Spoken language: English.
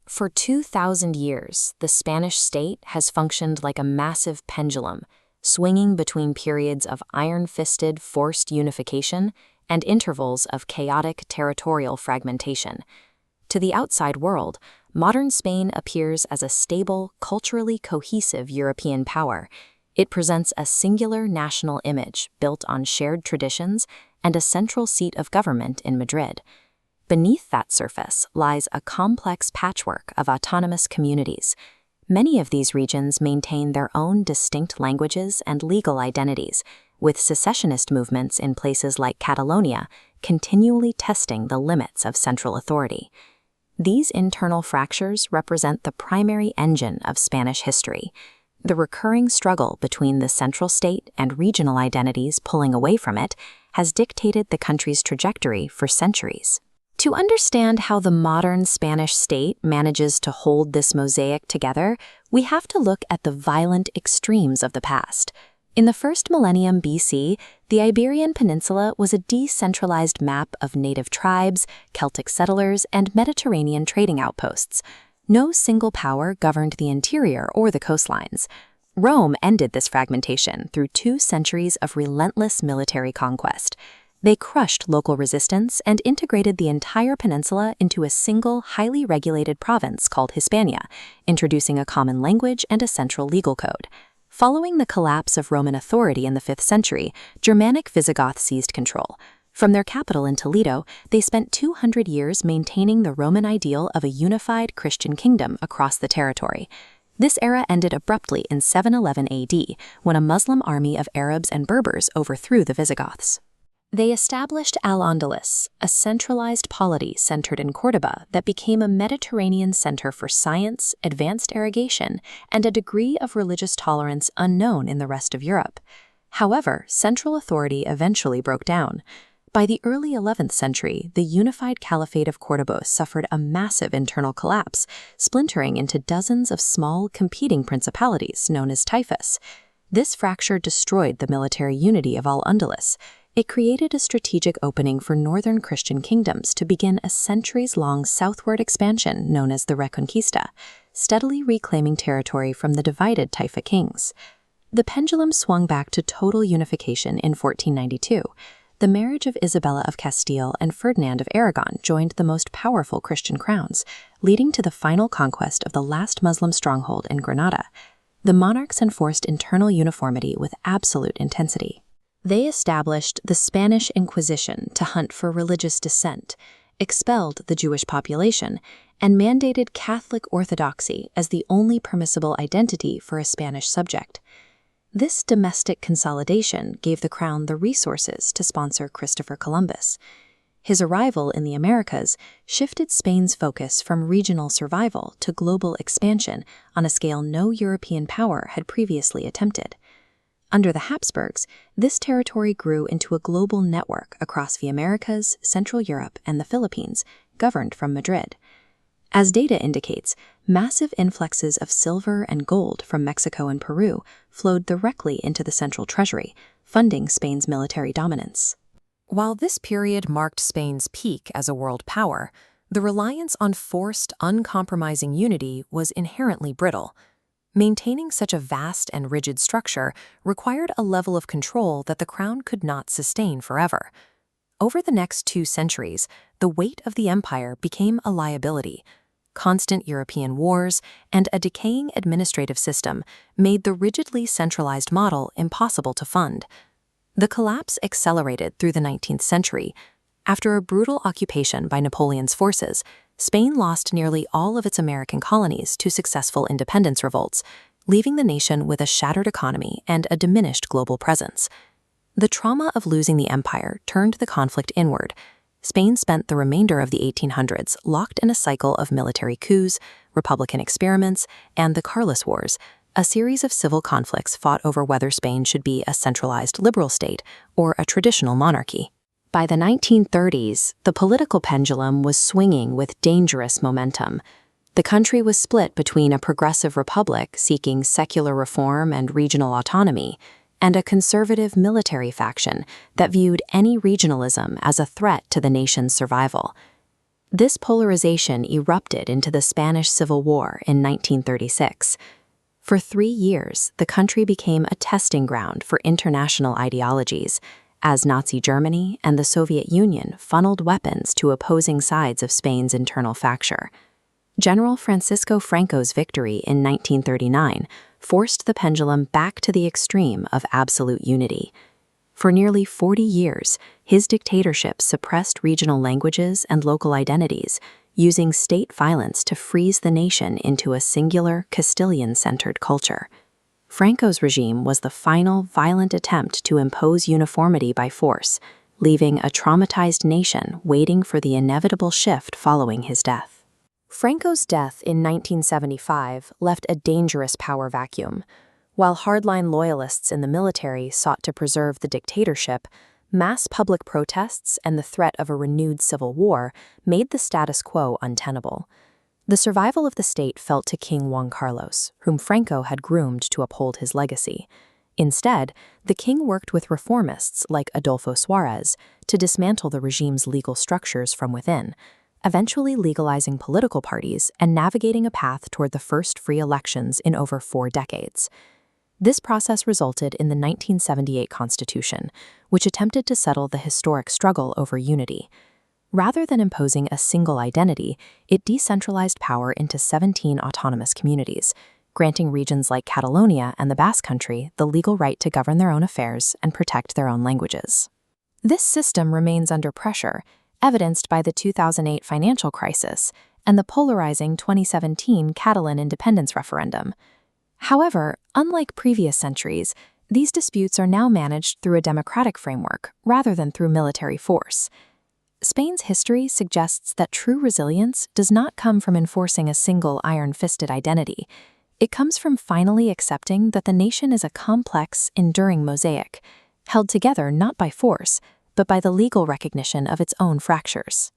For 2,000 years, the Spanish state has functioned like a massive pendulum, swinging between periods of iron-fisted forced unification and intervals of chaotic territorial fragmentation. To the outside world, modern Spain appears as a stable, culturally cohesive European power. It presents a singular national image built on shared traditions and a central seat of government in Madrid. Beneath that surface lies a complex patchwork of autonomous communities. Many of these regions maintain their own distinct languages and legal identities, with secessionist movements in places like Catalonia continually testing the limits of central authority. These internal fractures represent the primary engine of Spanish history. The recurring struggle between the central state and regional identities pulling away from it has dictated the country's trajectory for centuries. To understand how the modern Spanish state manages to hold this mosaic together, we have to look at the violent extremes of the past. In the first millennium BC, the Iberian Peninsula was a decentralized map of native tribes, Celtic settlers, and Mediterranean trading outposts. No single power governed the interior or the coastlines. Rome ended this fragmentation through 2 centuries of relentless military conquest. They crushed local resistance and integrated the entire peninsula into a single, highly regulated province called Hispania, introducing a common language and a central legal code. Following the collapse of Roman authority in the 5th century, Germanic Visigoths seized control. From their capital in Toledo, they spent 200 years maintaining the Roman ideal of a unified Christian kingdom across the territory. This era ended abruptly in 711 AD, when a Muslim army of Arabs and Berbers overthrew the Visigoths. They established Al-Andalus, a centralized polity centered in Córdoba that became a Mediterranean center for science, advanced irrigation, and a degree of religious tolerance unknown in the rest of Europe. However, central authority eventually broke down. By the early 11th century, the unified Caliphate of Córdoba suffered a massive internal collapse, splintering into dozens of small, competing principalities known as taifas. This fracture destroyed the military unity of Al-Andalus. It created a strategic opening for northern Christian kingdoms to begin a centuries-long southward expansion known as the Reconquista, steadily reclaiming territory from the divided Taifa kings. The pendulum swung back to total unification in 1492. The marriage of Isabella of Castile and Ferdinand of Aragon joined the most powerful Christian crowns, leading to the final conquest of the last Muslim stronghold in Granada. The monarchs enforced internal uniformity with absolute intensity. They established the Spanish Inquisition to hunt for religious dissent, expelled the Jewish population, and mandated Catholic orthodoxy as the only permissible identity for a Spanish subject. This domestic consolidation gave the crown the resources to sponsor Christopher Columbus. His arrival in the Americas shifted Spain's focus from regional survival to global expansion on a scale no European power had previously attempted. Under the Habsburgs, this territory grew into a global network across the Americas, Central Europe, and the Philippines, governed from Madrid. As data indicates, massive influxes of silver and gold from Mexico and Peru flowed directly into the central treasury, funding Spain's military dominance. While this period marked Spain's peak as a world power, the reliance on forced, uncompromising unity was inherently brittle. Maintaining such a vast and rigid structure required a level of control that the crown could not sustain forever. Over the next 2 centuries, the weight of the empire became a liability. Constant European wars and a decaying administrative system made the rigidly centralized model impossible to fund. The collapse accelerated through the 19th century. After a brutal occupation by Napoleon's forces, Spain lost nearly all of its American colonies to successful independence revolts, leaving the nation with a shattered economy and a diminished global presence. The trauma of losing the empire turned the conflict inward. Spain spent the remainder of the 1800s locked in a cycle of military coups, Republican experiments, and the Carlist Wars, a series of civil conflicts fought over whether Spain should be a centralized liberal state or a traditional monarchy. By the 1930s, the political pendulum was swinging with dangerous momentum. The country was split between a progressive republic seeking secular reform and regional autonomy, and a conservative military faction that viewed any regionalism as a threat to the nation's survival. This polarization erupted into the Spanish Civil War in 1936. For 3 years, the country became a testing ground for international ideologies, as Nazi Germany and the Soviet Union funneled weapons to opposing sides of Spain's internal fracture. General Francisco Franco's victory in 1939 forced the pendulum back to the extreme of absolute unity. For nearly 40 years, his dictatorship suppressed regional languages and local identities, using state violence to freeze the nation into a singular, Castilian-centered culture. Franco's regime was the final, violent attempt to impose uniformity by force, leaving a traumatized nation waiting for the inevitable shift following his death. Franco's death in 1975 left a dangerous power vacuum. While hardline loyalists in the military sought to preserve the dictatorship, mass public protests and the threat of a renewed civil war made the status quo untenable. The survival of the state fell to King Juan Carlos, whom Franco had groomed to uphold his legacy. Instead, the king worked with reformists like Adolfo Suarez to dismantle the regime's legal structures from within, eventually legalizing political parties and navigating a path toward the first free elections in over 4 decades. This process resulted in the 1978 Constitution, which attempted to settle the historic struggle over unity. Rather than imposing a single identity, it decentralized power into 17 autonomous communities, granting regions like Catalonia and the Basque Country the legal right to govern their own affairs and protect their own languages. This system remains under pressure, evidenced by the 2008 financial crisis and the polarizing 2017 Catalan independence referendum. However, unlike previous centuries, these disputes are now managed through a democratic framework rather than through military force. Spain's history suggests that true resilience does not come from enforcing a single iron-fisted identity. It comes from finally accepting that the nation is a complex, enduring mosaic, held together not by force, but by the legal recognition of its own fractures.